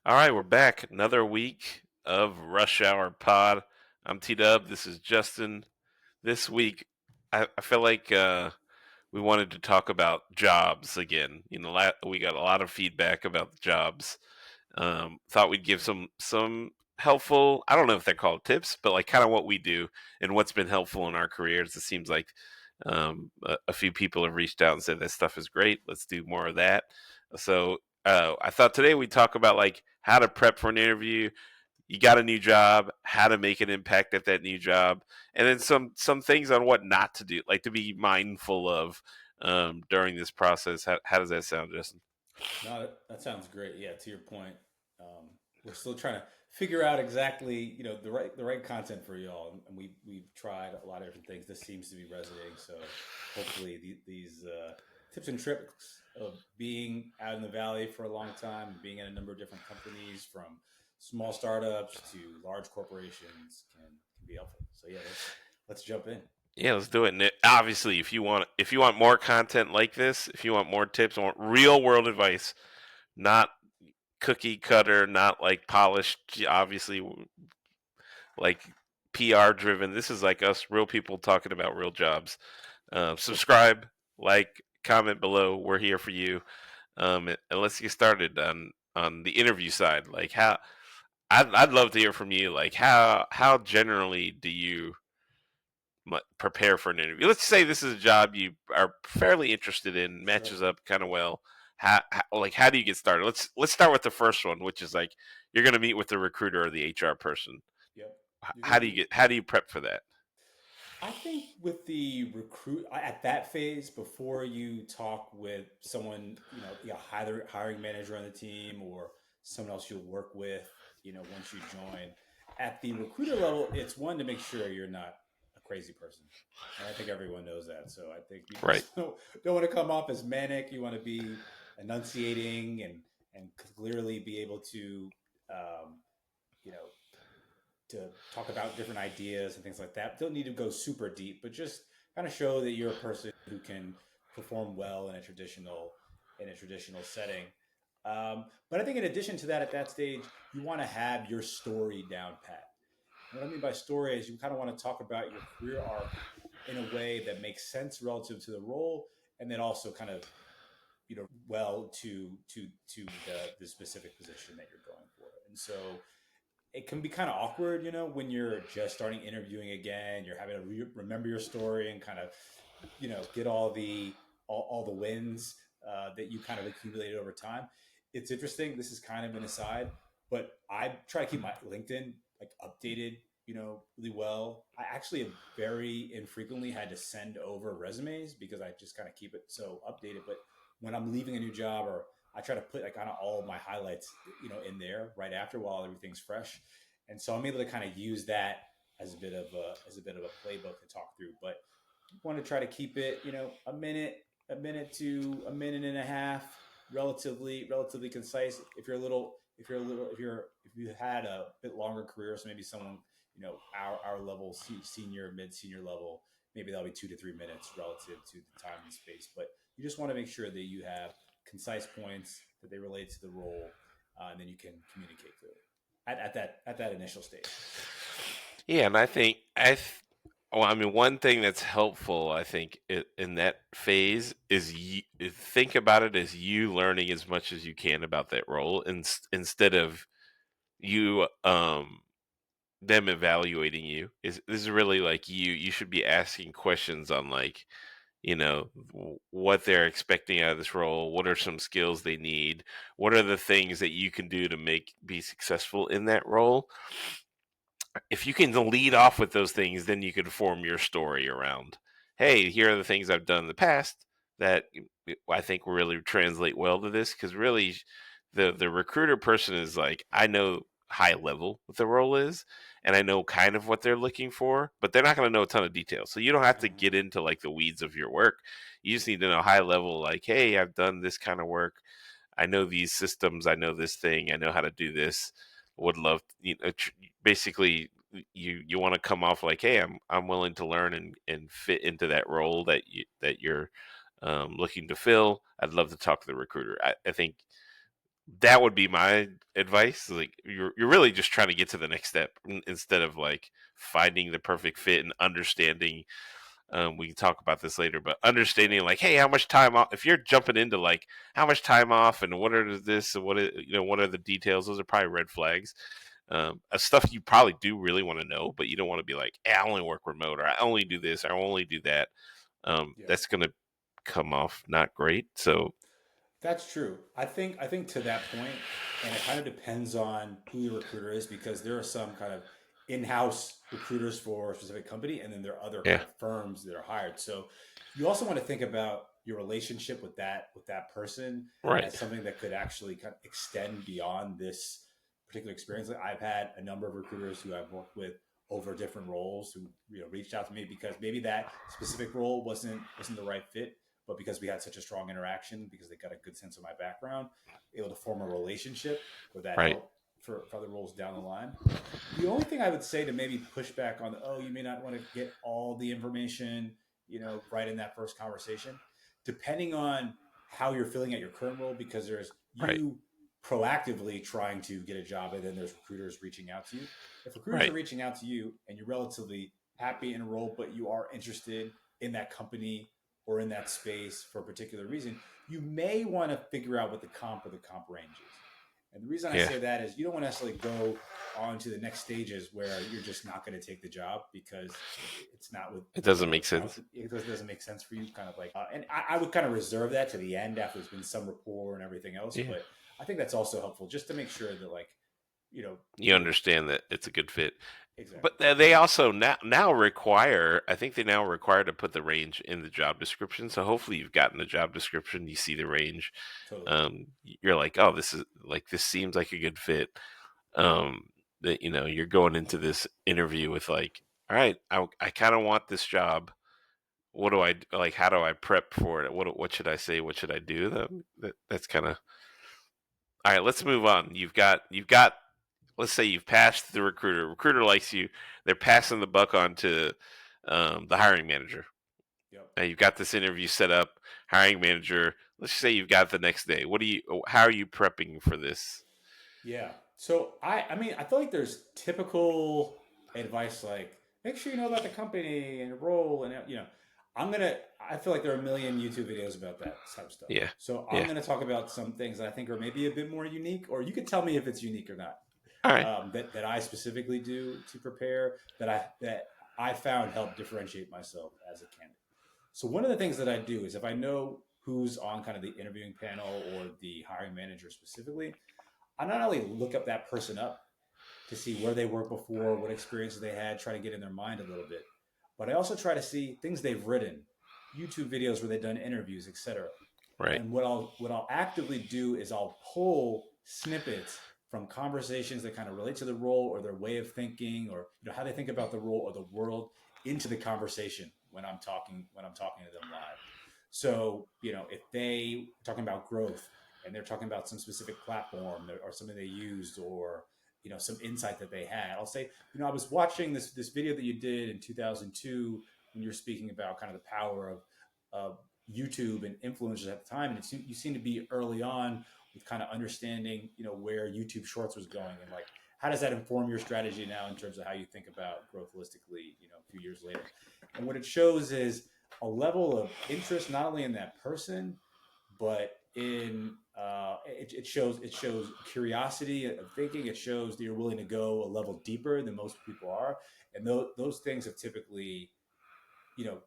All right, we're back. Another week of Rush Hour Pod. I'm T Dub. This is Justin. This week, I feel like we wanted to talk about jobs again. We got a lot of feedback about the jobs. Thought we'd give some helpful. I don't know if they're called tips, but like kind of what we do and what's been helpful in our careers. It seems like a few people have reached out and said that stuff is great. Let's do more of that. So I thought today we'd talk about like how to prep for an interview. You got a new job, how to make an impact at that new job, and then some things on what not to do, like to be mindful of during this process. How does that sound, Justin? No, that sounds great. Yeah, to your point, we're still trying to figure out exactly the right content for y'all, and we've tried a lot of different things. This seems to be resonating, so hopefully these tips and tricks of being out in the valley for a long time, being in a number of different companies, from small startups to large corporations, can be helpful. So yeah, let's jump in. Yeah, let's do it. And obviously, if you want more content like this, if you want more tips, want real world advice, not cookie cutter, not like polished, obviously like PR driven. This is like us, real people talking about real jobs. Subscribe, like, comment below. We're here for you. And let's get started on the interview side. Like how I'd love to hear from you. Like how generally do you prepare for an interview? Let's say this is a job you are fairly interested in, Sure. matches up kind of well. How do you get started? Let's start with the first one, which is like you're going to meet with the recruiter or the HR person. Yep. You're How gonna do you meet. get how do you prep for that? I think with the recruit at that phase, before you talk with someone, hiring manager on the team or someone else you'll work with, once you join, at the recruiter level, it's one to make sure you're not a crazy person. And I think everyone knows that. So I think you Right. just don't want to come off as manic. You want to be enunciating and clearly be able to, um, you know, to talk about different ideas and things like that. Don't need to go super deep, but just kind of show that you're a person who can perform well in a traditional setting. But I think in addition to that, at that stage, you want to have your story down pat. And what I mean by story is you kind of want to talk about your career arc in a way that makes sense relative to the role, and then also kind of well to the specific position that you're going for. And so it can be kind of awkward, when you're just starting interviewing again. You're having to remember your story and kind of, get all the wins that you kind of accumulated over time. It's interesting. This is kind of an aside, but I try to keep my LinkedIn like updated, really well. I actually have very infrequently had to send over resumes because I just kind of keep it so updated. But when I'm leaving a new job, or I try to put like kind of all of my highlights, in there right after while everything's fresh, and so I'm able to kind of use that as a bit of a playbook to talk through. But you want to try to keep it, a minute to a minute and a half, relatively concise. If you had a bit longer career, so maybe someone, our level, senior, mid senior level, maybe that'll be 2 to 3 minutes relative to the time and space. But you just want to make sure that you have concise points that they relate to the role, and then you can communicate clearly at that initial stage. Yeah, and I think well, I mean, one thing that's helpful, I think, in that phase is think about it as you learning as much as you can about that role, instead of you them evaluating you. Is This is really like you should be asking questions on like what they're expecting out of this role, what are some skills they need, what are the things that you can do to be successful in that role. If you can lead off with those things, then you can form your story around, hey, here are the things I've done in the past that I think will really translate well to this. Because really, the recruiter person is like, I know high level what the role is, and I know kind of what they're looking for, but they're not going to know a ton of details. So you don't have to Uh-huh. get into like the weeds of your work. You just need to know high level, like, hey, I've done this kind of work. I know these systems. I know this thing. I know how to do this. Would love, basically, you want to come off like, hey, I'm willing to learn and fit into that role that you're looking to fill. I'd love to talk to the recruiter. I think that would be my advice. Like you're really just trying to get to the next step instead of like finding the perfect fit and understanding. We can talk about this later, but understanding like, hey, how much time off? If you're jumping into like how much time off and what are this and what are the details? Those are probably red flags. Stuff you probably do really want to know, but you don't want to be like, hey, I only work remote or I only do this or I only do that. Yeah. That's gonna come off not great. So That's true. I think to that point, and it kind of depends on who your recruiter is because there are some kind of in-house recruiters for a specific company, and then there are other kind yeah, of firms that are hired. So you also want to think about your relationship with that person right, as something that could actually kind of extend beyond this particular experience. Like I've had a number of recruiters who I've worked with over different roles who reached out to me because maybe that specific role wasn't the right fit, but because we had such a strong interaction, because they got a good sense of my background, able to form a relationship where that right, helped for other roles down the line. The only thing I would say to maybe push back on, oh, you may not want to get all the information, right in that first conversation, depending on how you're feeling at your current role, because there's right, you proactively trying to get a job, and then there's recruiters reaching out to you. If recruiters are right, reaching out to you and you're relatively happy in a role, but you are interested in that company or in that space for a particular reason, you may want to figure out what the comp or the comp range is. And the reason I yeah. say that is you don't want to necessarily go on to the next stages where you're just not going to take the job because it's not with It doesn't what make it sounds. sense. It doesn't make sense for you. Kind of like, and I would kind of reserve that to the end after there's been some rapport and everything else. Yeah. But I think that's also helpful just to make sure that like, you know, You you're understand that it's a good fit. exactly But they also now require, I think they now require to put the range in the job description. So hopefully you've gotten the job description, you see the range. totally. You're like, oh, this seems like a good fit. That you're going into this interview with like, all right, I kind of want this job. What do I like? How do I prep for it? What should I say? What should I do? That's kind of all right. Let's move on. You've got let's say you've passed the recruiter. Recruiter likes you. They're passing the buck on to the hiring manager. Yep. Now you've got this interview set up. Hiring manager. Let's say you've got the next day. How are you prepping for this? Yeah. So I mean, I feel like there's typical advice like make sure you know about the company and your role, and I feel like there are a million YouTube videos about that type of stuff. Yeah, So I'm yeah. gonna talk about some things that I think are maybe a bit more unique, or you could tell me if it's unique or not. All right. That I specifically do to prepare that I found help differentiate myself as a candidate. So one of the things that I do is if I know who's on kind of the interviewing panel or the hiring manager specifically, I not only look up that person up to see where they worked before, what experiences they had, try to get in their mind a little bit, but I also try to see things they've written, YouTube videos where they've done interviews, etc. Right. And what I'll actively do is I'll pull snippets from conversations that kind of relate to the role or their way of thinking or how they think about the role or the world into the conversation when I'm talking to them live. So, if they are talking about growth and they're talking about some specific platform or something they used or some insight that they had, I'll say, I was watching this video that you did in 2002 when you're speaking about kind of the power of YouTube and influencers at the time, and you seem to be early on with kind of understanding, where YouTube Shorts was going, and like how does that inform your strategy now in terms of how you think about growth holistically, a few years later. And what it shows is a level of interest not only in that person, but it shows curiosity of thinking. It shows that you're willing to go a level deeper than most people are, and those things have typically you know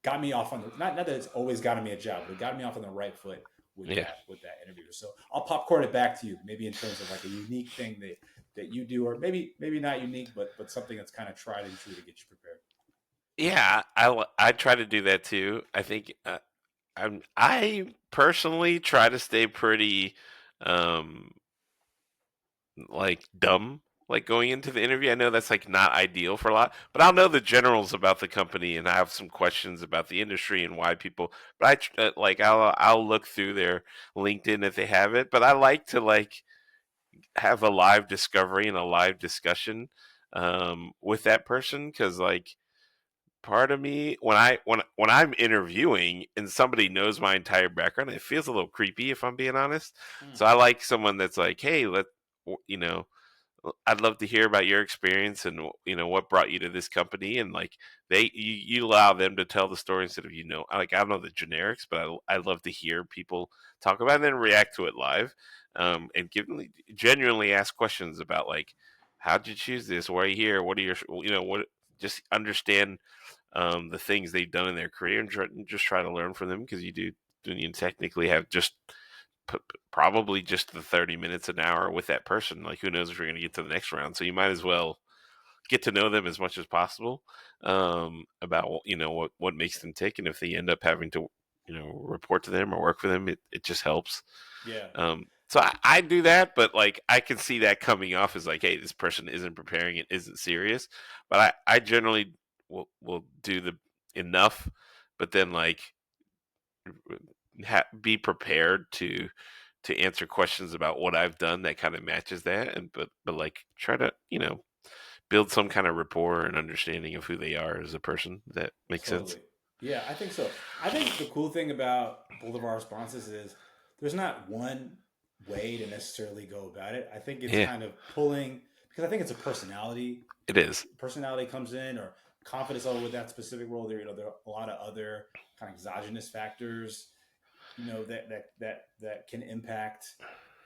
got me off on the not that it's always gotten me a job, but it got me off on the right foot with Yeah. that interview. So I'll popcorn it back to you, maybe in terms of like a unique thing that you do, or maybe not unique, but something that's kind of tried and true to get you prepared. Yeah. I try to do that too. I think I personally try to stay pretty um like dumb like going into the interview. I know that's like not ideal for a lot, but I'll know the generals about the company and I have some questions about the industry and why people. But like I'll look through their LinkedIn if they have it. But I like to like have a live discovery and a live discussion with that person because like part of me when I'm interviewing and somebody knows my entire background, it feels a little creepy if I'm being honest. So Mm, I like someone that's like, hey, you know, I'd love to hear about your experience and what brought you to this company, and like you allow them to tell the story instead of like I don't know the generics, but I love to hear people talk about it and then react to it live, and genuinely ask questions about like how'd you choose this, why are you here, what are your what, just understand the things they've done in their career and just try to learn from them because you technically have just probably just the 30 minutes an hour with that person. Like, who knows if you're going to get to the next round? So you might as well get to know them as much as possible, about what makes them tick, and if they end up having to report to them or work for them, it just helps. yeah, So I do that, but like I can see that coming off as like, hey, this person isn't preparing, it isn't serious. But I generally will do the enough, but then like be prepared to answer questions about what I've done that kind of matches that, and but like try to build some kind of rapport and understanding of who they are as a person. That makes sense. totally. Yeah, I think so. I think the cool thing about both of our responses is there's not one way to necessarily go about it. I think it's Yeah, kind of pulling because I think it's a personality. it is. Personality comes in or confidence level with that specific role. There are a lot of other kind of exogenous factors, that can impact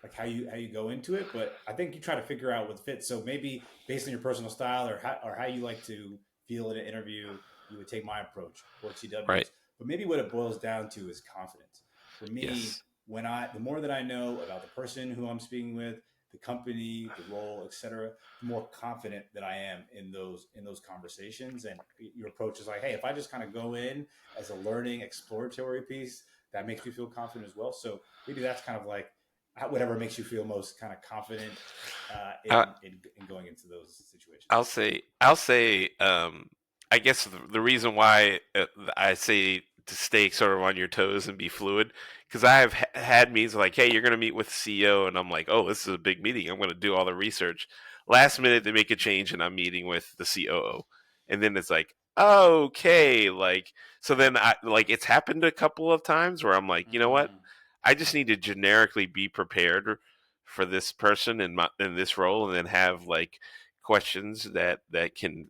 like how you go into it. But I think you try to figure out what fits. So maybe based on your personal style or how you like to feel in an interview, you would take my approach or Right. CW's. But maybe what it boils down to is confidence. For me, Yes. the more that I know about the person who I'm speaking with, the company, the role, etc., the more confident that I am in those conversations. And your approach is like, hey, if I just kind of go in as a learning exploratory piece, that makes me feel confident as well. So maybe that's kind of like whatever makes you feel most kind of confident I, in going into those situations. I'll say, I guess the reason why I say to stay sort of on your toes and be fluid, because I have had meetings like, hey, you're going to meet with the CEO, and I'm like, oh, this is a big meeting. I'm going to do all the research. Last minute, they make a change, and I'm meeting with the COO, and then it's like, okay, like so then I like it's happened a couple of times where I'm like, you know what, Mm, I just need to generically be prepared for this person in this role, and then have like questions that can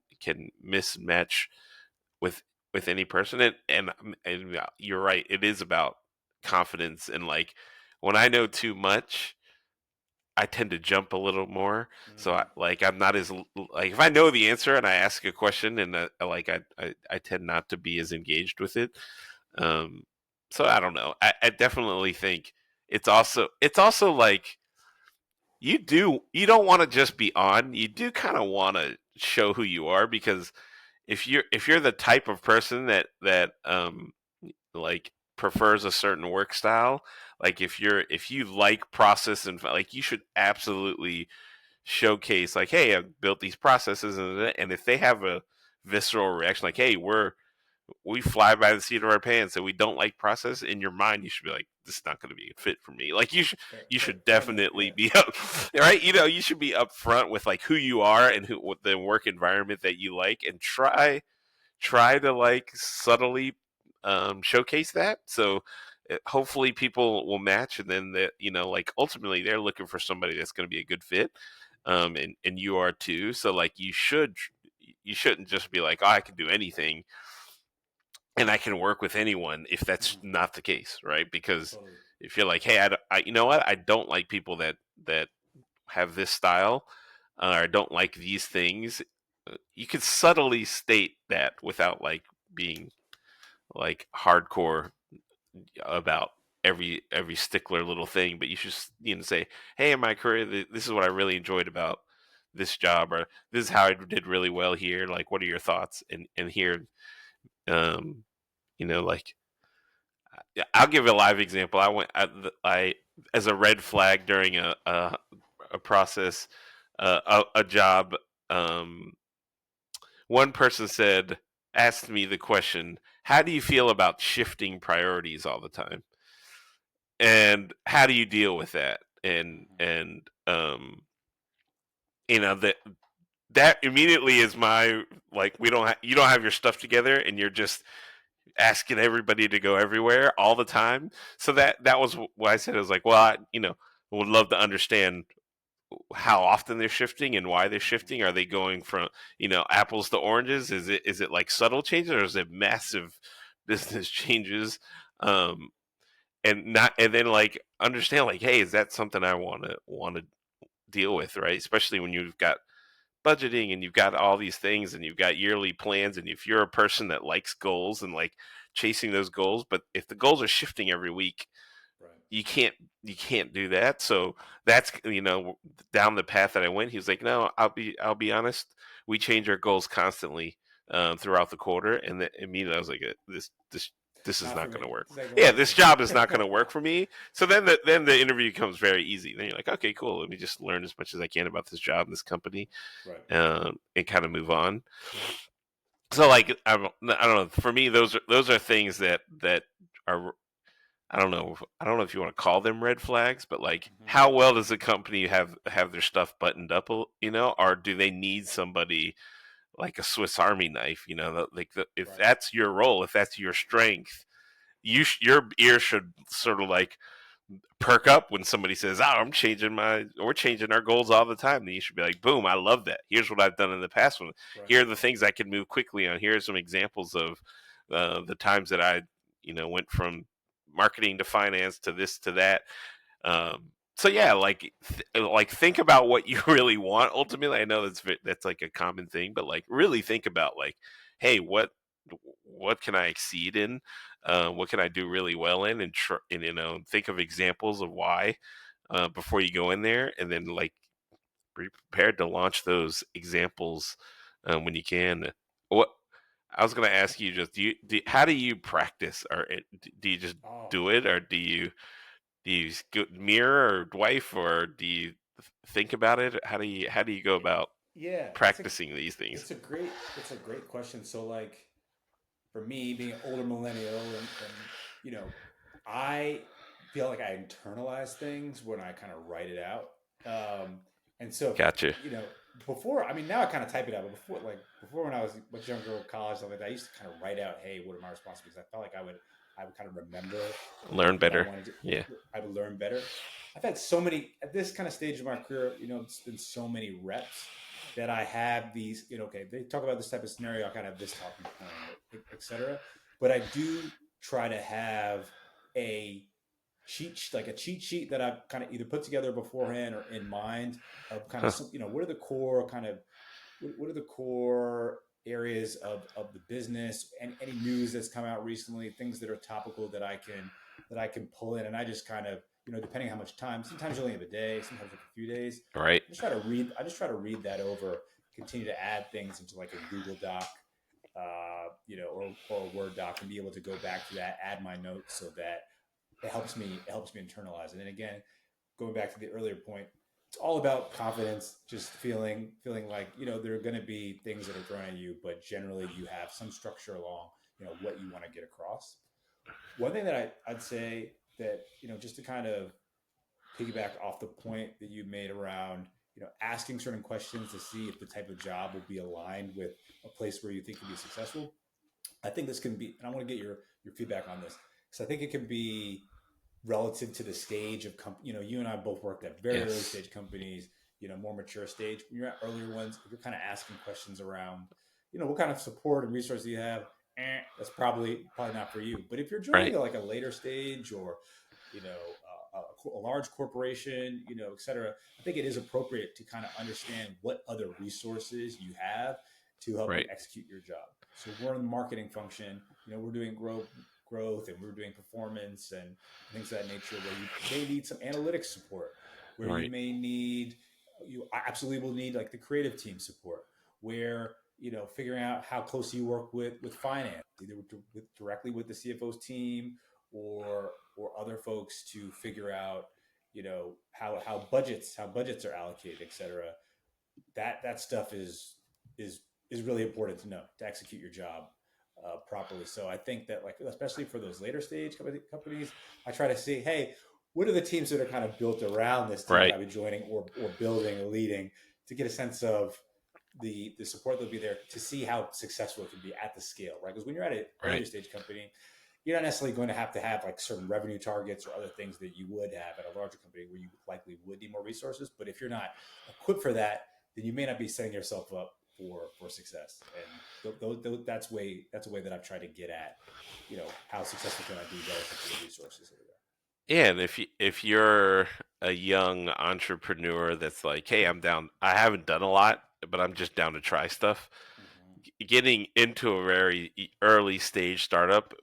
mismatch with any person, and you're right, it is about confidence, and like when I know too much, I tend to jump a little more. So mm, I'm not as like if I know the answer and I ask a question, and I tend not to be as engaged with it. um so I don't know, I definitely think it's also like you don't want to just be on, you do kind of want to show who you are, because if you're the type of person that like prefers a certain work style, like if you like process, and like you should absolutely showcase like, hey, I've built these processes, and if they have a visceral reaction like, hey, we fly by the seat of our pants and we don't like process, in your mind you should be like, this is not going to be a fit for me. Like you should fair enough. definitely Yeah. be up, right, you should be upfront with like who you are and who what the work environment that you like, and try to like subtly showcase that. So hopefully people will match, and then that like ultimately they're looking for somebody that's going to be a good fit, and you are too. So like you shouldn't just be like, oh, I can do anything and I can work with anyone if that's Mhm. not the case, right? Because Totally. if you're like, hey, you know what, I don't like people that have this style, or I don't like these things. You could subtly state that without like being like hardcore about every stickler little thing, but you should say, hey, in my career, this is what I really enjoyed about this job, or this is how I did really well here. Like, what are your thoughts? And here, um, like yeah, I'll give a live example. I as a red flag during a process, a job. Um, One person asked me the question, "How do you feel about shifting priorities all the time? And how do you deal with that?" And that that immediately is my, like, you don't have your stuff together and you're just asking everybody to go everywhere all the time. So that was what I said. I was like, well, would love to understand how often they're shifting and why they're Mhm. shifting. Are they going from, apples to oranges? Is it like subtle changes, or is it massive business changes? Um, and then like understand, like, hey, is that something I want to deal with, right? Especially when you've got budgeting and you've got all these things and you've got yearly plans, and if you're a person that likes goals and like chasing those goals, but if the goals are shifting every week, Right. you can't you can't do that. So that's, down the path that I went. He was like, no, I'll be honest, we change our goals constantly, throughout the quarter. And then immediately I was like, this is Not for not going me. to work. It's not gonna Yeah, work for this me. job is not going to work for me. So then the interview becomes very easy. Then you're like, okay, cool, let me just learn as much as I can about this job and this company, Right. and kind of move on. So like, I don't know. For me, those are things that are, I don't know if you want to call them red flags, but like, Hmm. how well does the company have their stuff buttoned up, or do they need somebody like a Swiss Army knife? If Right. that's your role, if that's your strength, your ear should sort of like perk up when somebody says, "Oh, we're changing our goals all the time." Then you should be like, "Boom, I love that. Here's what I've done in the past. Right. Here are the things I can move quickly on. Here are some examples of the times that I, went from marketing to finance to this to that." So yeah, like think about what you really want. Ultimately, I know that's like a common thing, but like really think about, like, hey, what can I exceed in? What can I do really well in? And think of examples of why, before you go in there, and then like be prepared to launch those examples, when you can. What I was going to ask you, just how do you practice, or do you just Oh, do it, or do you mirror or wife, or do you think about it? How do you go about yeah. practicing these things? It's a great question. So like for me, being an older millennial, and you know, I feel like I internalize things when I kind of write it out. And so, Gotcha. you know, before, I mean, now I kind of type it out, but before when I was much younger, college, stuff like that, I used to kind of write out, hey, what are my responsibilities? I felt like I would kind of remember Learn what I better. wanted to, Yeah. I would learn better. I've had so many at this kind of stage of my career, it's been so many reps that I have these, okay, they talk about this type of scenario, I kind of have this talking point, or et cetera. But I do try to have a like a cheat sheet that I've kind of either put together beforehand or in mind of kind of Huh. some, what are the core kind of what are the core areas of the business, and any news that's come out recently, things that are topical that I can pull in, and I just kind of, depending how much time, sometimes you only have a day, sometimes like a few days. Right. I just try to read that over, continue to add things into like a Google Doc, or a Word doc, and be able to go back to that, add my notes so that it helps me internalize it. And again, going back to the earlier point, it's all about confidence, just feeling like, there are going to be things that are thrown at you, but generally you have some structure along, what you want to get across. One thing that I'd say that, just to kind of piggyback off the point that you made around, asking certain questions to see if the type of job will be aligned with a place where you think you'll be successful. I think this can be, and I want to get your feedback on this, because I think it can be relative to the stage of you and I both worked at very early Yes. stage companies, more mature stage. When you're at earlier ones, if you're kind of asking questions around, what kind of support and resources do you have, that's probably not for you. But if you're Right. joining like a later stage, or a large corporation, et cetera, I think it is appropriate to kind of understand what other resources you have to help you Right. execute your job. So we're in the marketing function, we're doing growth, and we're doing performance and things of that nature, where you may need some analytics support, where Right. you absolutely will need like the creative team support, where, figuring out how closely you work with finance, either directly with the CFO's team, or other folks, to figure out, how budgets are allocated, et cetera. That stuff is is really important to know to execute your job properly. So I think that, like, especially for those later stage companies, I try to see, hey, what are the teams that are kind of built around this team that Right. I've been joining, or building or leading, to get a sense of, the support that'll be there to see how successful it can be at the scale, right? Because when you're at an Right. earlier stage company, you're not necessarily going to have like certain revenue targets or other things that you would have at a larger company where you likely would need more resources. But if you're not equipped for that, then you may not be setting yourself up for success. And that's a way that I've tried to get at, how successful can I be relative to the resources that are Yeah, and if you're a young entrepreneur that's like, hey, I'm down. I haven't done a lot, but I'm just down to try stuff. there. Mm-hmm. Getting into a very early stage startup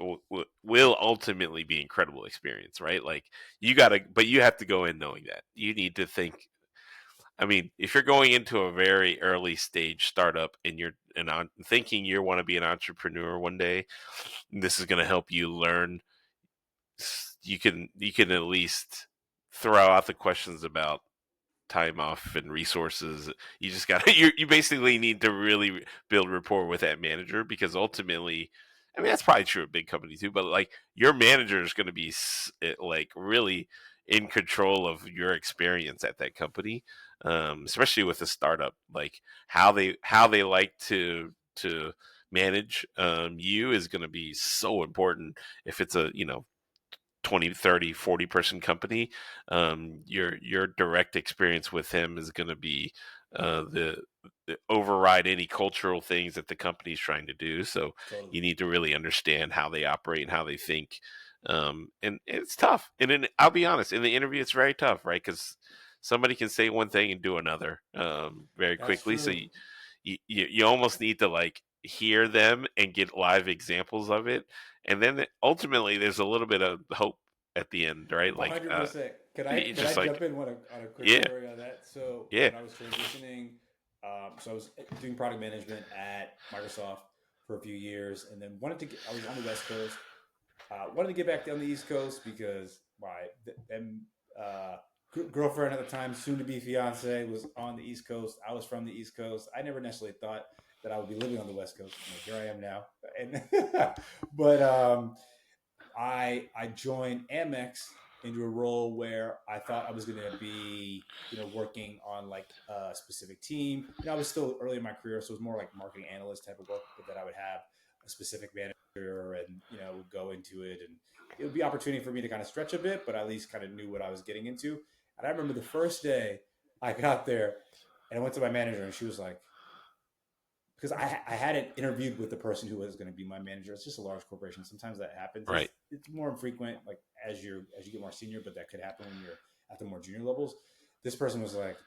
will ultimately be incredible experience, right? Like but you have to go in knowing that. You need to think. I mean, if you're going into a very early stage startup and thinking you want to be an entrepreneur one day, this is going to help you learn. You can at least throw out the questions about time off and resources. You just got you basically need to really build rapport with that manager, because ultimately, I mean, that's probably true of big companies too, but like your manager is going to be like really in control of your experience at that company, especially with a startup. Like how they like to manage you is going to be so important. If it's a 20, 30, 40 person company, your direct experience with him is going to be the override any cultural things that the company's trying to do. So Totally. you need to really understand how they operate and how they think. And it's tough. And I'll be honest, in the interview, it's very tough, right? Because somebody can say one thing and do another very That's quickly. So true. you almost need to like hear them and get live examples of it, and then ultimately there's a little bit of hope at the end, right? Like 100%. Can I just like jump in on a quick yeah, story on that? So yeah, when I was transitioning, so I was doing product management at Microsoft for a few years, and then I was on the West Coast. Wanted to get back down the East Coast because my then girlfriend at the time, soon to be fiance, was on the East Coast. I was from the East Coast. I never necessarily thought that I would be living on the West Coast. Here I am now, and but I joined Amex into a role where I thought I was going to be, working on like a specific team. I was still early in my career, so it was more like marketing analyst type of work, but that I would have a specific manager and, would go into it, and it would be opportunity for me to kind of stretch a bit, but I at least kind of knew what I was getting into. And I remember the first day I got there and I went to my manager and she was like, because I hadn't interviewed with the person who was going to be my manager. It's just a large corporation. Sometimes that happens. right, It's more infrequent, like as you get more senior, but that could happen when you're at the more junior levels. This person was like,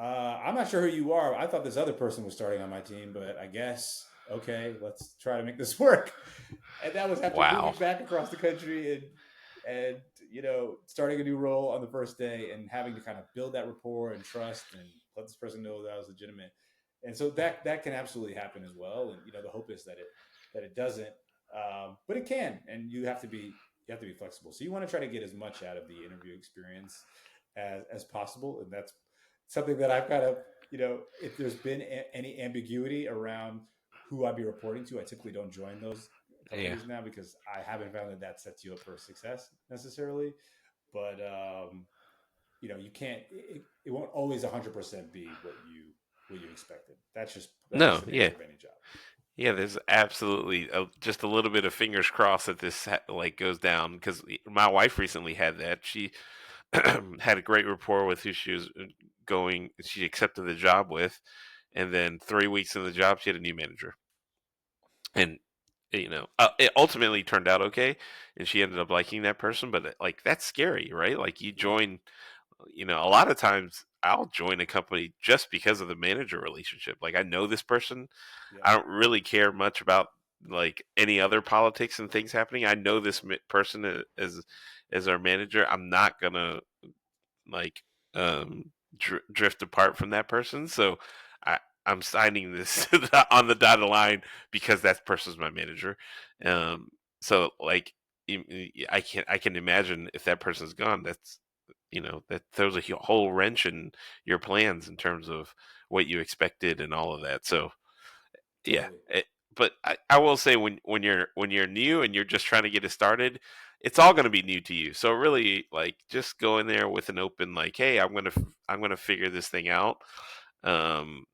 "I'm not sure who you are. I thought this other person was starting on my team, but I guess okay, let's try to make this work." And that was after wow, moving back across the country and starting a new role on the first day and having to kind of build that rapport and trust and let this person know that I was legitimate. And so that can absolutely happen as well. And the hope is that it doesn't, but it can. And you have to be flexible. So you want to try to get as much out of the interview experience as possible, and that's something that I've kind of if there's been any ambiguity around who I'd be reporting to, I typically don't join those yeah, companies now because I haven't found that sets you up for success necessarily. But you can't. It won't always 100% be what you expected. That's no, just the yeah, nature of any job. yeah. There's absolutely just a little bit of fingers crossed that this like goes down, because my wife recently had that. She had a great rapport with who she was going. She accepted the job with, and then 3 weeks in the job, she had a new manager, and it ultimately turned out okay, and she ended up liking that person. But like that's scary, right? Like you Yeah, join, a lot of times I'll join a company just because of the manager relationship. Like I know this person. yeah, I don't really care much about like any other politics and things happening. I know this person as our manager. I'm not gonna like drift apart from that person. So I I'm signing this on the dotted line because that person's my manager. Um, so like I can imagine if that person's gone, that throws a whole wrench in your plans in terms of what you expected and all of that. So yeah, totally. but I will say when you're new and you're just trying to get it started, it's all going to be new to you. So really, like, just go in there with an open, like, hey, I'm gonna figure this thing out, um,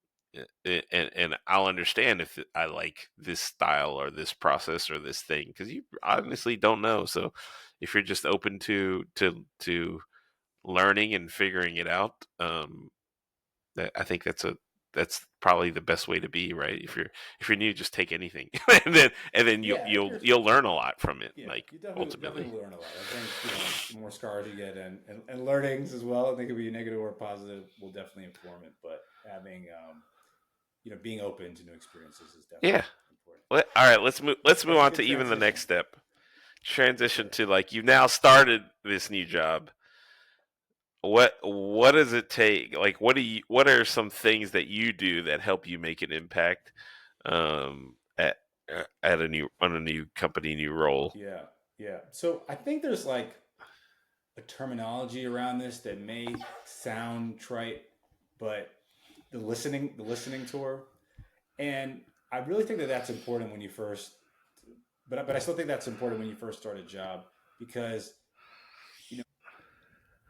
and I'll understand if I like this style or this process or this thing, because you honestly don't know. So if you're just open to learning and figuring it out, that I think that's probably the best way to be, right? If you're new, just take anything, and then Yeah, if you're you'll learn a lot from it, yeah, like you definitely ultimately. will learn a lot. I think the more scars you get and learnings as well, I think it could be negative or positive will definitely inform it. But having being open to new experiences is Yeah. definitely important. All right, let's move That's a on to good even the next transition. step. Transition Okay. to, like, you've now started this new job. What does it take? Like, what are some things that you do that help you make an impact, at at a new on a new company, new role? Yeah, yeah. So I think there's like a terminology around this that may sound trite, but the listening tour, and I really think that that's important when you first. But I still think that's important when you first start a job because you know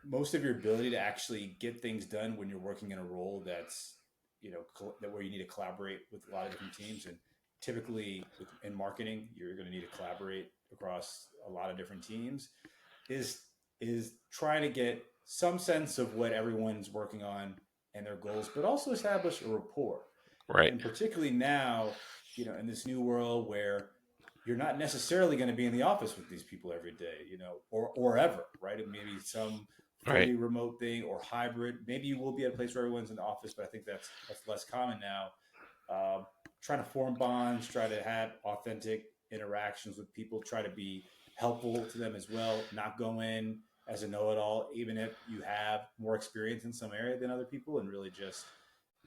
most of your ability to actually get things done when you're working in a role that's that where you need to collaborate with a lot of different teams and typically in marketing you're going to need to collaborate across a lot of different teams is trying to get some sense of what everyone's working on and their goals, but also establish a rapport. Right, And particularly now, in this new world where you're not necessarily going to be in the office with these people every day, or ever, right? And maybe some right, fully remote thing or hybrid. Maybe you will be at a place where everyone's in the office, but I think that's less common now. Um, Trying to form bonds, try to have authentic interactions with people, try to be helpful to them as well, not go in as a know-it-all, even if you have more experience in some area than other people, and really just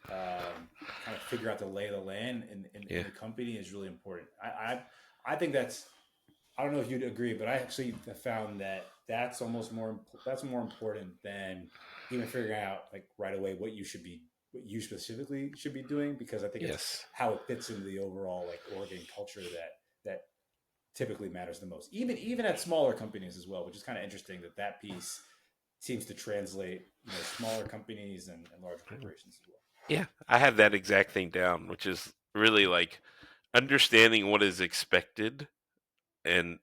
kind of figure out the lay of the land in yeah, the company is really important. I think I don't know if you'd agree, but I actually have found that that's more important than even figuring out like right away what you specifically should be doing because I think it's yes, how it fits into the overall like org and culture that typically matters the most. Even at smaller companies as well, which is kind of interesting that piece seems to translate smaller companies and larger corporations as well. yeah. I have that exact thing down, which is really like understanding what is expected, and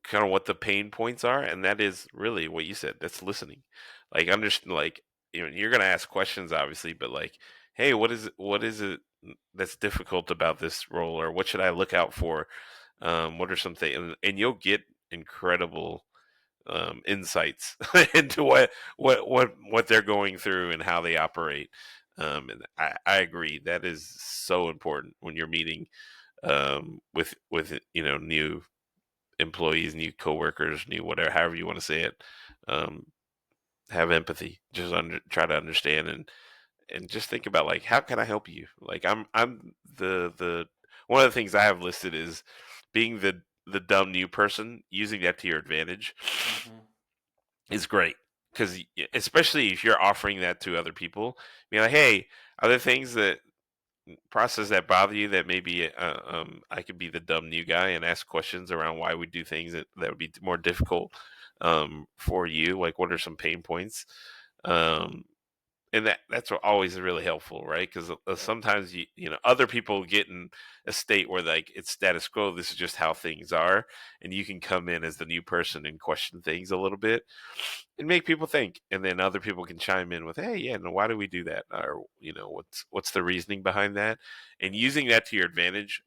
kind of what the pain points are, and that is really what you said. That's listening. Like, understand, like, you're gonna ask questions, obviously, but like, hey, what is it that's difficult about this role, or what should I look out for? What are some things, and you'll get incredible insights into what they're going through and how they operate. And I agree that is so important when you're meeting, with new employees, new coworkers, new whatever, however you want to say it. Um, have empathy. Just try to understand, and just think about, like, how can I help you? Like, I'm the one of the things I have listed is being the dumb new person. Using that to your advantage Mm-hmm. is great, because especially if you're offering that to other people, be like, hey, are there things that process that bother you that maybe, I could be the dumb new guy and ask questions around why we do things that would be more difficult, for you. Like, what are some pain points? Um, and that's always really helpful, right? Because Yep. sometimes other people get in a state where, like, it's status quo. This is just how things are, and you can come in as the new person and question things a little bit and make people think, and then other people can chime in with, hey, yeah, no, why do we do that, or what's the reasoning behind that, and using that to your advantage,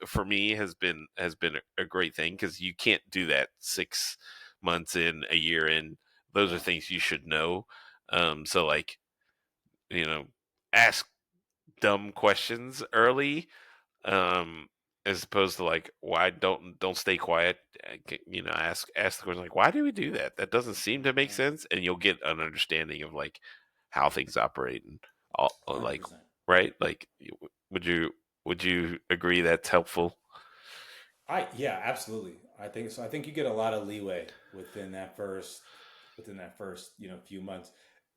for me, has been a great thing, because you can't do that 6 months in, a year in. Those are Yeah. things you should know. So, like, you know ask dumb questions early, um as opposed to, like, why don't stay quiet. Ask the question, like, why do we do that? That doesn't seem to make Yeah. sense, and you'll get an understanding of, like, how things operate, and all, one Hundred like, percent. right, like, would you agree that's helpful? Yeah, absolutely. I think so. I think you get a lot of leeway within that first few months.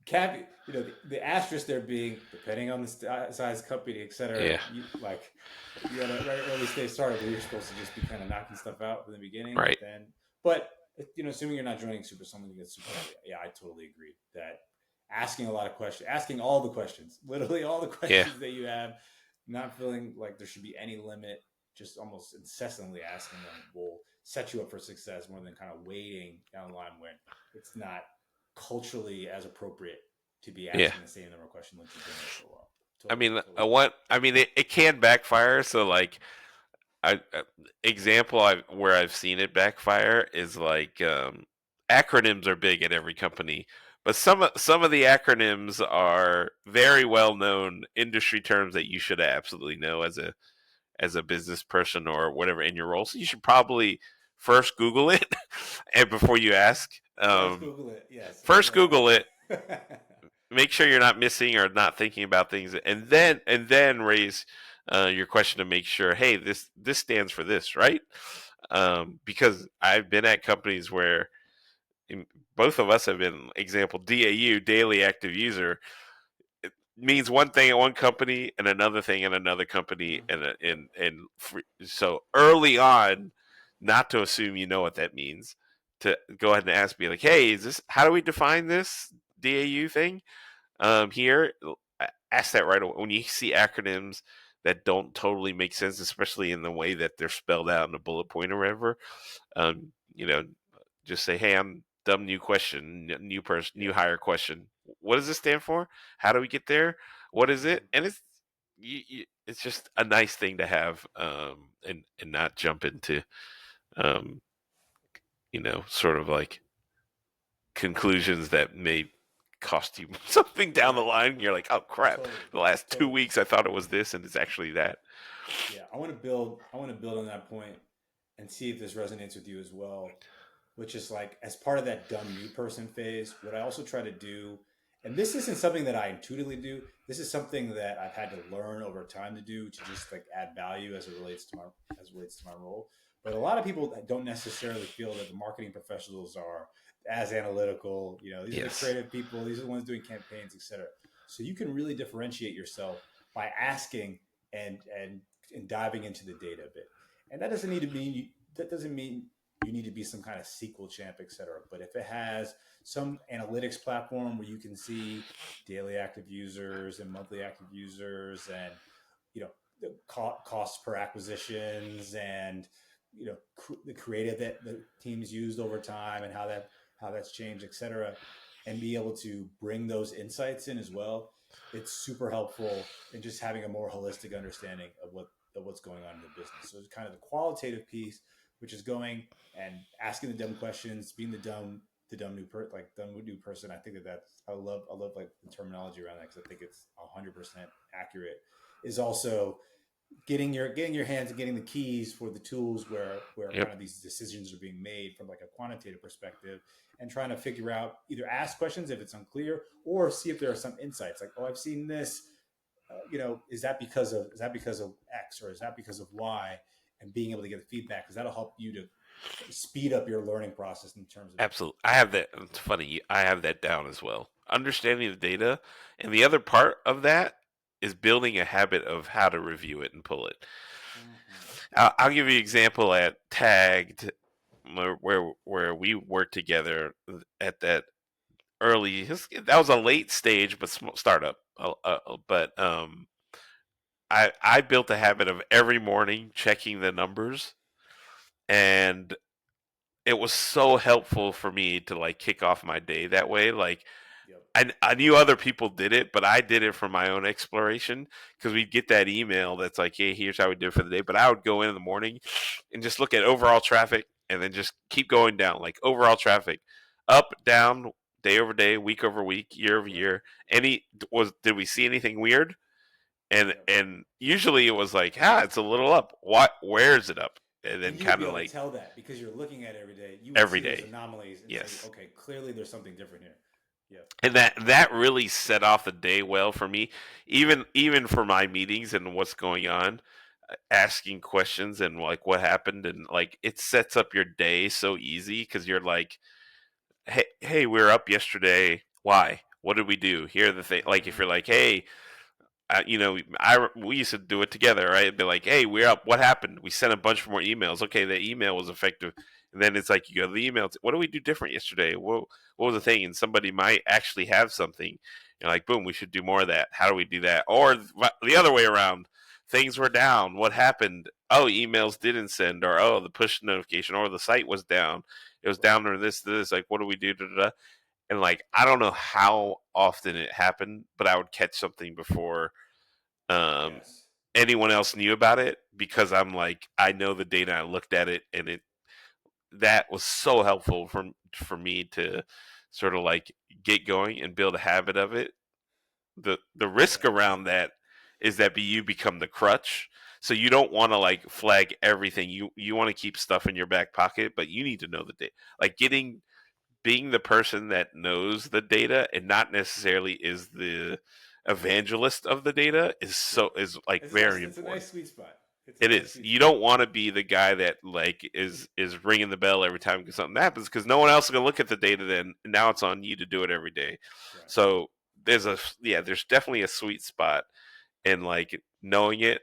The asterisk there being depending on the size company, et cetera. Yeah, You had a very early stage startup where you're supposed to just be kind of knocking stuff out from the beginning, right, but assuming you're not joining super someone who gets super heavy, yeah, I totally agree that asking a lot of questions, asking all the questions, literally all the Yeah. questions that you have, not feeling like there should be any limit, just almost incessantly asking them will set you up for success more than kind of waiting down the line when it's not culturally as appropriate to be Yeah. asking the same number of questions once you've been there for a while. I Totally, mean, totally agree. it can backfire. So like, example where I've seen it backfire is like acronyms are big at every company, but some of the acronyms are very well known industry terms that you should absolutely know as a business person or whatever in your role. So you should probably first Google it and before you ask. First, Google it. Yes, First Google it, amen. make sure you're not missing or not thinking about things, and then raise your question to make sure, hey, this stands for this, right? Because I've been at companies where both of us have been example DAU, daily active user, means one thing at one company and another thing at another company, Mhm. Yep. so early on, not to assume you know what that means, to go ahead and ask, be like, hey, is this how do we define this DAU thing? Here, ask that right away. When you see acronyms that don't totally make sense, especially in the way that they're spelled out in a bullet point or whatever, you know, just say, "Hey, I'm dumb. New question, new person, new Yep. hire question. What does this stand for? How do we get there? What is it?" Mhm. And it's just a nice thing to have, and not jump into, um, sort of like conclusions that may cost you something down the Right. line. You're like, oh crap, Totally. the last two Totally. weeks I thought it was this and it's actually that. Yeah. I want to build. I want to build on that point and see if this resonates with you as well. Which is like as part of that dumb new person phase. What I also try to do, and this isn't something that I intuitively do. This is something that I've had to learn over time to do to just like add value as it relates to my role. But a lot of people that don't necessarily feel that the marketing professionals are as analytical. You know, these are the Yes. creative people. These are the ones doing campaigns, etc. So you can really differentiate yourself by asking and diving into the data a bit. And that doesn't need to mean that doesn't mean you need to be some kind of SQL champ, et cetera. But if it has some analytics platform where you can see daily active users and monthly active users and you know the costs per acquisitions and the creative that the teams used over time and how that's changed, et cetera, and be able to bring those insights in as well, it's super helpful in just having a more holistic understanding of what's going on in the business. So it's kind of the qualitative piece, which is going and asking the dumb questions, being dumb new person. I think that's I love like the terminology around that because I think it's 100% accurate. Is also getting your hands and getting the keys for the tools where Yep. kind of these decisions are being made from like a quantitative perspective and trying to figure out either ask questions if it's unclear or see if there are some insights like, oh, I've seen this, is that because of X or is that because of Y, and being able to get the feedback because that'll help you to speed up your learning process in terms of Absolutely. I have that. It's funny. I have that down as well. Understanding the data. And the other part of that is building a habit of how to review it and pull it. mm-hmm. I'll give you an example at Tagged, where we worked together at that early. That was a late stage, but startup. But I built a habit of every morning checking the numbers, and it was so helpful for me to like kick off my day that way. Like Yep. I knew other people did it, but I did it for my own exploration because we'd get that email that's like, hey, here's how we do it for the day. But I would go in the morning and just look at overall traffic and then just keep going down, like overall traffic, up, down, day over day, week over week, year over Yep. year. Did we see anything weird? Yep. And usually it was like, it's a little up. What? Where is it up? And then And you would kind be of able to like tell that because you're looking at it every day. You would every see those day. anomalies and say, Yes. okay, clearly there's something different here. Yeah. And that really set off the day well for me, even for my meetings and what's going on, asking questions and like what happened, and like it sets up your day so easy because you're like, hey, we were up yesterday. Why? What did we do? Here are the thing. Like if Mm-hmm. you're like, hey, we used to do it together, right? It'd be like, hey, we're up. What happened? We sent a bunch more emails. Okay, the email was effective. And then it's like you go to the email. What do we do different yesterday? What was the thing? And somebody might actually have something. You're like, boom, we should do more of that. How do we do that? Or the other way around. Things were down. What happened? Oh, emails didn't send, or oh, the push notification, or the site was down. It was down or this. Like, what do we do? Da, da, da. And like, I don't know how often it happened, but I would catch something before um, Yes. anyone else knew about it because I'm like, I know the data. I looked at it, and it that was so helpful for me to sort of like get going and build a habit of it. The risk Yeah. around that is that you become the crutch. So you don't want to like flag everything. You want to keep stuff in your back pocket, but you need to know the data. Like getting being the person that knows the data and not necessarily is the evangelist of the data Yeah. is like It's nice. very It's a important. nice sweet spot. It's a It nice is. sweet You spot. don't want to be the guy that like is ringing the bell every time something happens because no one else is gonna look at the data. Then now it's on you to do it every day. Right. So there's definitely a sweet spot in like knowing it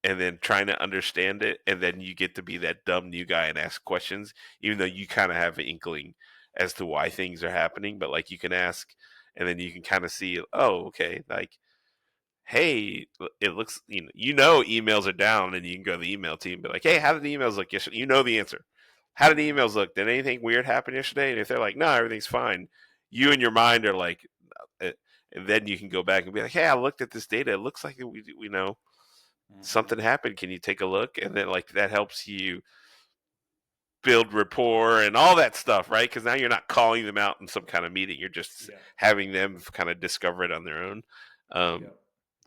and then trying to understand it, and then you get to be that dumb new guy and ask questions, even though you kind of have an inkling as to why things are happening. But like you can ask, and then you can kind of see, oh, okay, like hey, it looks emails are down, and you can go to the email team and be like, hey, how did the emails look yesterday? You know the answer. How did the emails look? Did anything weird happen yesterday? And if they're like, no, everything's fine, you in your mind are like, uh, and then you can go back and be like, hey, I looked at this data. It looks like we know Mm-hmm. something happened. Can you take a look? And then like that helps you build rapport and all that stuff, right? Because now you're not calling them out in some kind of meeting. You're just Yeah. having them kind of discover it on their own. Um,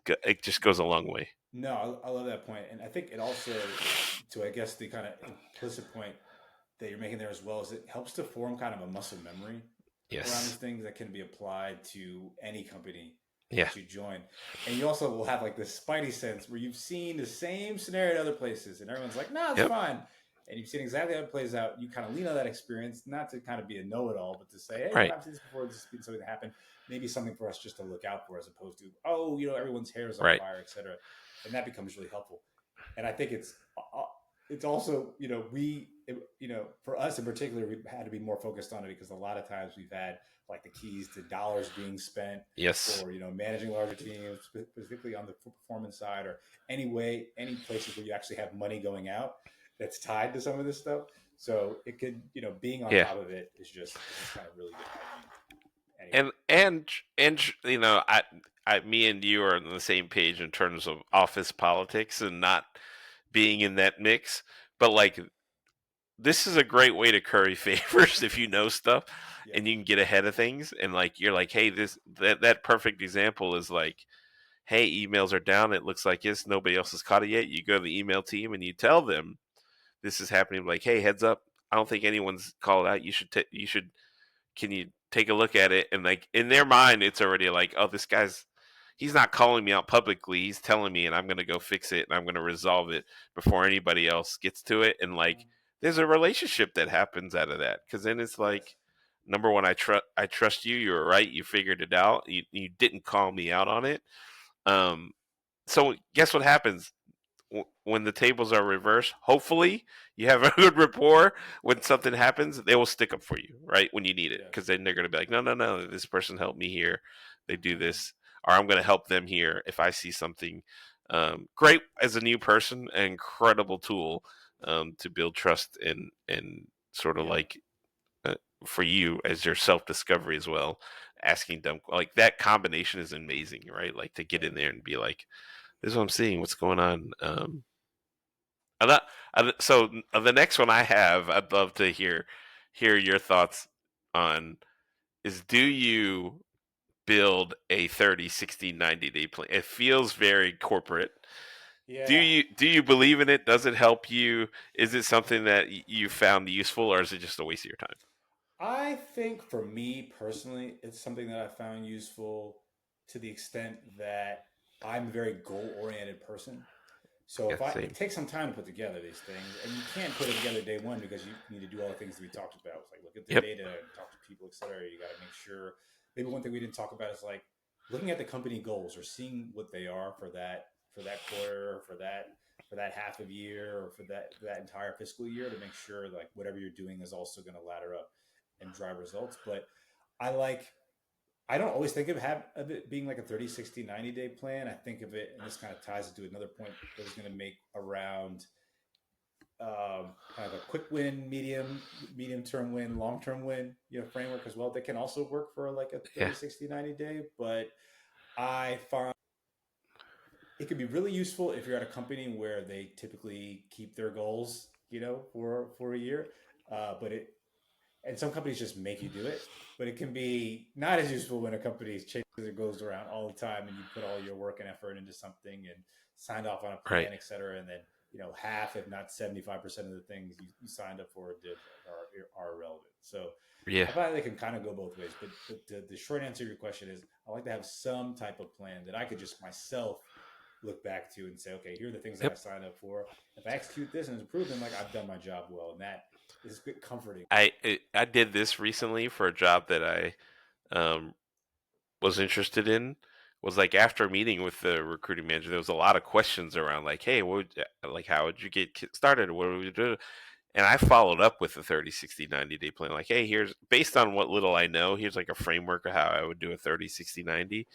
Yeah. it just goes a long way. No, I love that point, and I think it also, to I guess the kind of implicit point that you're making there as well, is it helps to form kind of a muscle memory around these Yes. things that can be applied to any company Yeah. that you join. And you also will have like this spidey sense where you've seen the same scenario in other places and everyone's like, no, it's Yep. fine. And you've seen exactly how it plays out. You kind of lean on that experience, not to kind of be a know-it-all, but to say, hey, Right. I've seen this before. This has been something that happened. Maybe something for us just to look out for, as opposed to, everyone's hair is on Right. fire, etc. And that becomes really helpful. And I think it's also, for us in particular, we've had to be more focused on it because a lot of times we've had like the keys to dollars being spent, Yes. or managing larger teams, specifically on the performance side, or any places where you actually have money going out that's tied to some of this stuff. So it could, being on Yeah. top of it is just kind of really good hygiene. Anyway. And me and you are on the same page in terms of office politics and not being in that mix. But like, this is a great way to curry favors if you know stuff Yeah. and you can get ahead of things. And like, you're like, hey, that perfect example is like, hey, emails are down. It looks like this. Nobody else has caught it yet. You go to the email team and you tell them this is happening. Like, hey, heads up. I don't think anyone's called out. You should can you take a look at it? And like in their mind, it's already like, oh, he's not calling me out publicly. He's telling me, and I'm going to go fix it and I'm going to resolve it before anybody else gets to it. And like, Mhm. there's a relationship that happens out of that. Cause then it's Yes. like, number one, I trust you. You were right. You figured it out. You didn't call me out on it. Um, so guess what happens? When the tables are reversed, hopefully you have a good rapport. When something happens, they will stick up for you, right? When you need it. Yes. Because then they're going to be like, no, no, no, this person helped me here. They do Mhm. this. Or I'm going to help them here if I see something. Great as a new person, an incredible tool to build trust and sort of Yeah. like uh, for you as your self discovery as well. Asking them, like that combination is amazing, right? Like to get Right. in there and be like, this is what I'm seeing. What's going on? I'm not, so the next one I have, I'd love to hear your thoughts on is do you build a 30, 60, 90-day plan? It feels very corporate. Yeah. Do you believe in it? Does it help you? Is it something that you found useful, or is it just a waste of your time? I think for me personally, it's something that I found useful to the extent that I'm a very goal oriented person. So Yeah, it same. takes some time to put together these things, and you can't put it together day one because you need to do all the things that we talked about. It's like look at the Yep. data and talk to people, etc. You got to make sure. Maybe one thing we didn't talk about is like looking at the company goals or seeing what they are for that quarter or for that half of year or for that entire fiscal year to make sure like whatever you're doing is also going to ladder up and drive results. But I like I don't always think of it being like a 30, 60, 90-day plan. I think of it, and this kind of ties into another point that I was going to make around kind of a quick win, medium term win, long term win, framework as well. That can also work for like a Yeah. 30, 60, 90-day. But I find it could be really useful if you're at a company where they typically keep their goals, for a year. But it and some companies just make you do it, but it can be not as useful when a company changes their goals around all the time and you put all your work and effort into something and signed off on a Right. plan, et cetera, and then half, if not 75% of the things you signed up for did are irrelevant. So Yeah. I find they can kind of go both ways. But the short answer to your question is I like to have some type of plan that I could just myself look back to and say, okay, here are the things that I Yep. signed up for. If I execute this and it's proven, like I've done my job well, and that is a bit comforting. I did this recently for a job that I um, was interested in. Was like after meeting with the recruiting manager, there was a lot of questions around like, hey, like how would you get started? What would you do? And I followed up with a 30, 60, 90-day plan. Like, hey, here's based on what little I know, here's like a framework of how I would do a 30, 60, 90.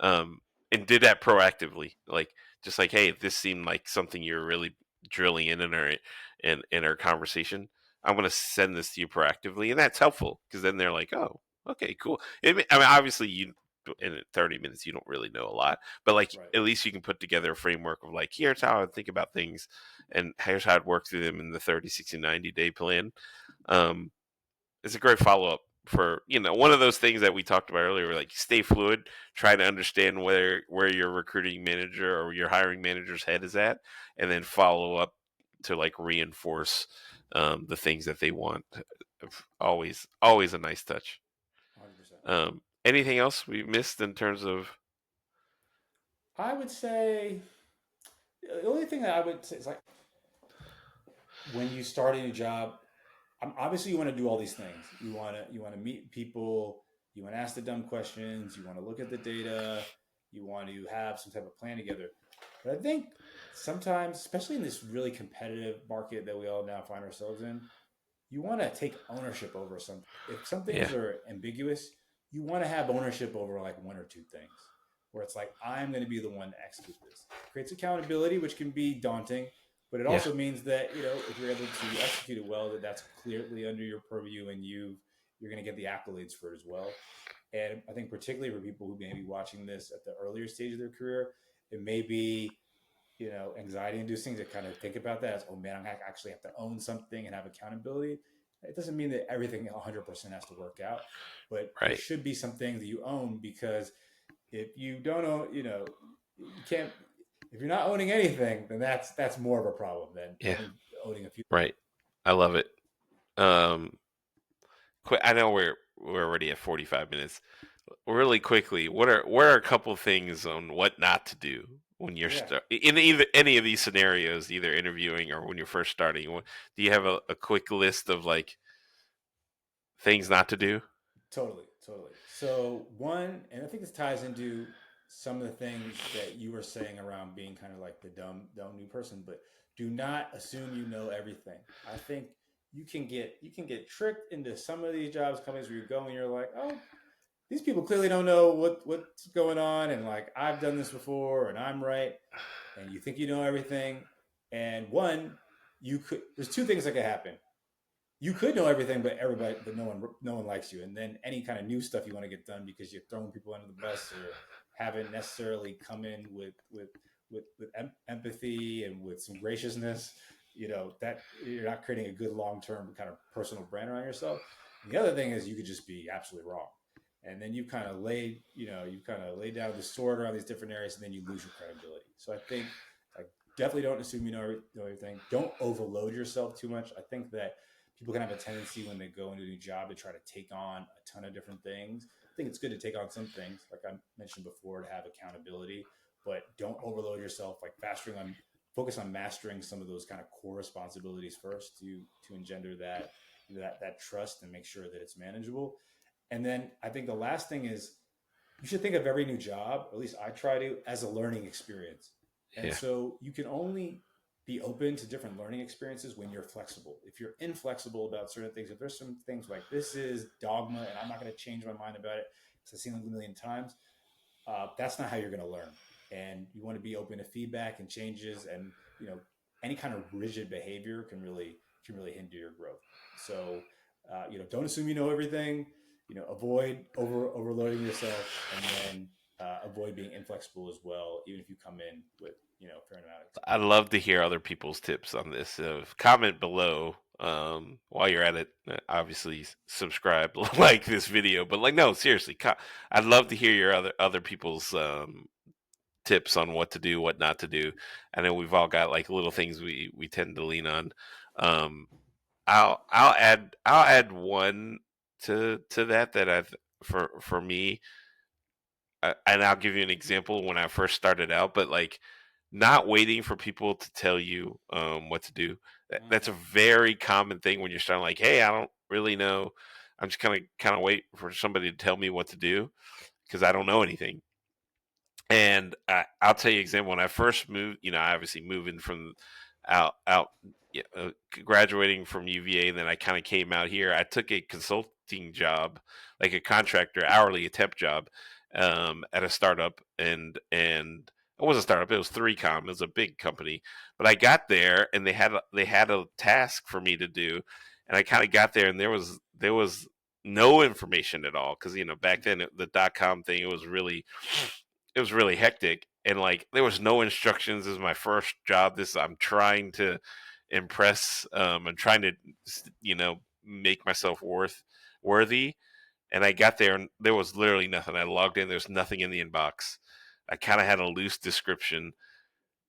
Um, and did that proactively. Like, just like, hey, this seemed like something you're really drilling in our conversation. I'm going to send this to you proactively. And that's helpful because then they're like, oh, okay, cool. I mean, obviously, in 30 minutes, you don't really know a lot, but like, Right. at least you can put together a framework of like, here's how I think about things and here's how I'd work through them in the 30, 60, 90-day plan. Um, it's a great follow up for one of those things that we talked about earlier. Like stay fluid, try to understand where your recruiting manager or your hiring manager's head is at, and then follow up to like reinforce the things that they want. Always a nice touch. 100%. Anything else we missed in terms of? I would say the only thing that I would say is like when you start a new job, obviously you want to do all these things. You want to meet people. You want to ask the dumb questions. You want to look at the data. You want to have some type of plan together. But I think sometimes, especially in this really competitive market that we all now find ourselves in, you want to take ownership over something. If some Yeah, things are ambiguous, you want to have ownership over like one or two things where it's like, I'm going to be the one to execute this. It creates accountability, which can be daunting, but it yeah, also means that, if you're able to execute it well, that's clearly under your purview and you're going to get the accolades for it as well. And I think particularly for people who may be watching this at the earlier stage of their career, it may be anxiety inducing to kind of think about that as, oh man, I actually have to own something and have accountability. It doesn't mean that everything 100% has to work out, but there right. should be some things that you own because if you don't own, you can't, if you're not owning anything, then that's more of a problem than Yeah, owning a few. right. I love it. Um, I know we're already at 45 minutes. Really quickly, what are a couple things on what not to do when you're Yeah, in either any of these scenarios, either interviewing or when you're first starting? Do you have a quick list of like things not to do? totally, totally. So one, and I think this ties into some of the things that you were saying around being kind of like the dumb new person, but do not assume you know everything. I think you can get tricked into some of these jobs companies where you go and you're like, oh, these people clearly don't know what's going on, and like I've done this before, and I'm right, and you think you know everything. And one, you could. There's two things that could happen. You could know everything, but no one likes you. And then any kind of new stuff you want to get done because you're throwing people under the bus or haven't necessarily come in with empathy and with some graciousness, that you're not creating a good long term kind of personal brand around yourself. And the other thing is you could just be absolutely wrong, and then you kind of laid down the sword around these different areas, and then you lose your credibility. So I think like definitely don't assume know everything. Don't overload yourself too much. I think that people can have a tendency when they go into a new job to try to take on a ton of different things. I think it's good to take on some things, like I mentioned before, to have accountability, but don't overload yourself. Like focus on mastering some of those kind of core responsibilities first to engender that trust and make sure that it's manageable. And then I think the last thing is you should think of every new job, or at least I try to, as a learning experience. And Yeah. so you can only be open to different learning experiences when you're flexible. If you're inflexible about certain things, if there's some things like this is dogma and I'm not going to change my mind about it because I've seen it a million times, that's not how you're going to learn. And you want to be open to feedback and changes, and any kind of rigid behavior can really hinder your growth. So don't assume you know everything. Avoid overloading yourself, and then avoid being inflexible as well, even if you come in with a fair amount of I'd experience. love to hear other people's tips on this. Comment below while you're at it. Obviously, subscribe, like this video, but like, no, seriously, I'd love to hear your other people's tips on what to do, what not to do. I know we've all got like little things we tend to lean on. Um, I'll add one to that for me, and I'll give you an example when I first started out. But like, not waiting for people to tell you what to do. That's a Mm. very common thing when you're starting. Like, hey, I don't really know. I'm just kind of wait for somebody to tell me what to do because I don't know anything. And I'll tell you an example. When I first moved, I obviously moving from out, yeah, graduating from UVA, and then I kind of came out here. I took a consulting job, like a contractor, hourly, a temp job, at a startup, and it wasn't a startup. It was 3Com. It was a big company, but I got there, and they had a task for me to do, and I kind of got there, and there was no information at all because back then the .com thing, it was really hectic, and like there was no instructions. This is my first job. This I'm trying to impress. I'm trying to make myself worthy. And I got there and there was literally nothing. I logged in. There's nothing in the inbox. I kind of had a loose description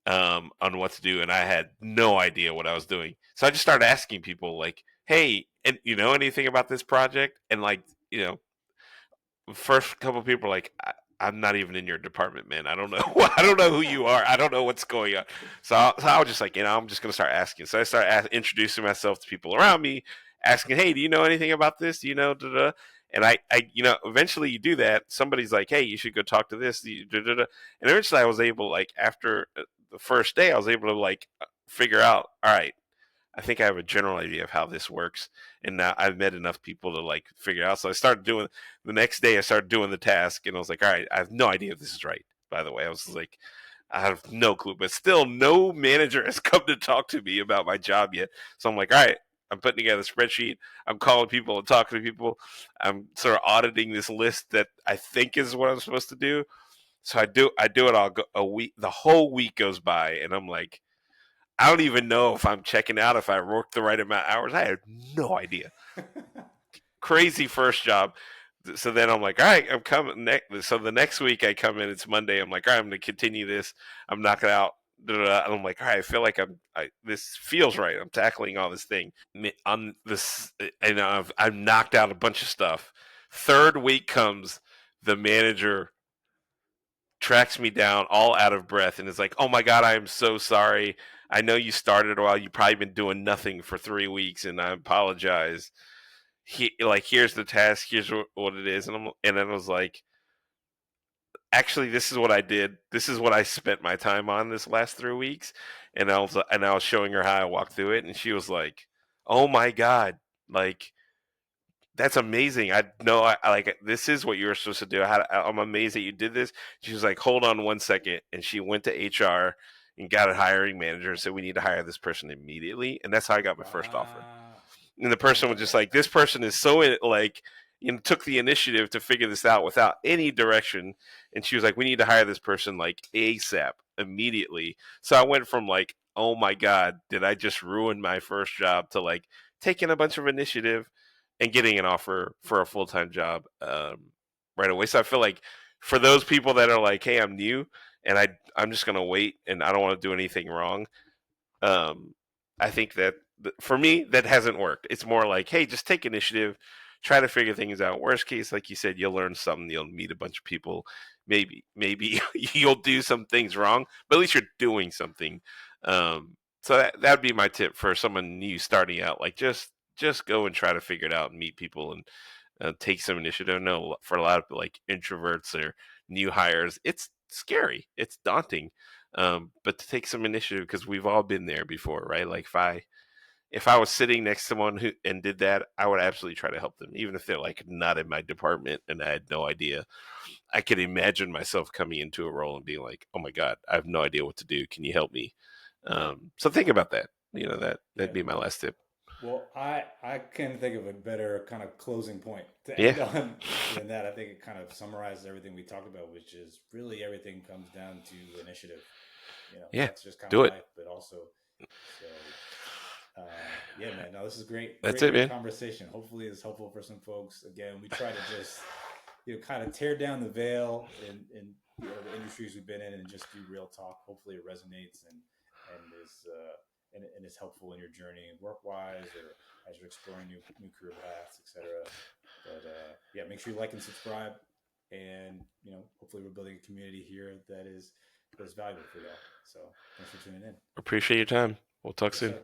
on what to do, and I had no idea what I was doing. So I just started asking people like, "Hey, and you know anything about this project?" And like, you know, first couple of people are like, I'm not even in your department, man. I don't know. I don't know who you are. I don't know what's going on. So I was just like, I'm just gonna start asking. So I started introducing myself to people around me, asking, hey, do you know anything about this? Do you know? Da, da. And eventually you do that. Somebody's like, hey, you should go talk to this. Da, da, da. And eventually I was able, like, after the first day, I was able to like figure out, all right, I think I have a general idea of how this works, and now I've met enough people to like figure it out. So I started doing the next day. I started doing the task, and I was like, all right, I have no idea if this is right. By the way, I was like, I have no clue, but still, no manager has come to talk to me about my job yet. So I'm like, all right, I'm putting together a spreadsheet. I'm calling people and talking to people. I'm sort of auditing this list that I think is what I'm supposed to do. So I do it all a week. The whole week goes by, and I'm like, I don't even know if I'm checking out, if I worked the right amount of hours. I had no idea. Crazy first job. So then I'm like, all right, I'm coming next. So the next week I come in, it's Monday. I'm like, all right, I'm going to continue this. I'm knocking out. And I'm like, all right, I feel like this feels right. I'm tackling all this thing on this, and I've knocked out a bunch of stuff. Third week comes, the manager tracks me down all out of breath and is like, oh my God, I am so sorry. I know you started a while. You've probably been doing nothing for 3 weeks, and I apologize. Here's the task. Here's what it is. And then I was like, actually, this is what I did. This is what I spent my time on this last 3 weeks. And I was showing her how I walked through it, and she was like, oh my God, like, that's amazing. I know. I like, this is what you were supposed to do. I'm amazed that you did this. She was like, hold on 1 second, and she went to HR and got a hiring manager and said, we need to hire this person immediately. And that's how I got my first offer. Wow. And the I person was love just that. like, this person is so like, took the initiative to figure this out without any direction. And she was like, we need to hire this person like ASAP, immediately. So I went from like, oh my God, did I just ruin my first job, to like taking a bunch of initiative and getting an offer for a full-time job right away. So I feel like for those people that are like, hey, I'm new and I'm just gonna wait and I don't want to do anything wrong, um, I think that for me that hasn't worked. It's more like, hey, just take initiative, try to figure things out. Worst case, like you said, you'll learn something, you'll meet a bunch of people, maybe you'll do some things wrong, but at least you're doing something. So that'd be my tip for someone new starting out. Like, just go and try to figure it out and meet people and take some initiative. No, for a lot of like introverts or new hires, it's scary, it's daunting. But to take some initiative because we've all been there before, right? Like if I was sitting next to someone who and did that, I would absolutely try to help them, even if they're like not in my department and I had no idea. I could imagine myself coming into a role and being like, "Oh my god, I have no idea what to do. Can you help me?" So think about that. That'd Yeah. be my last tip. Well, I can't think of a better kind of closing point to Yeah, end on than that. I think it kind of summarizes everything we talked about, which is really everything comes down to initiative. yeah, That's just kind of do it. life, but also, so yeah, man. No, this is great, That's great, it, great man. conversation. Hopefully, it's helpful for some folks. Again, we try to just kind of tear down the veil in the industries we've been in and just do real talk. Hopefully, it resonates and is and is helpful in your journey work wise or as you're exploring new career paths, etc. But yeah, make sure you like and subscribe, and hopefully, we're building a community here that is valuable for y'all. So, thanks for tuning in. Appreciate your time. We'll talk Yes, soon. sir.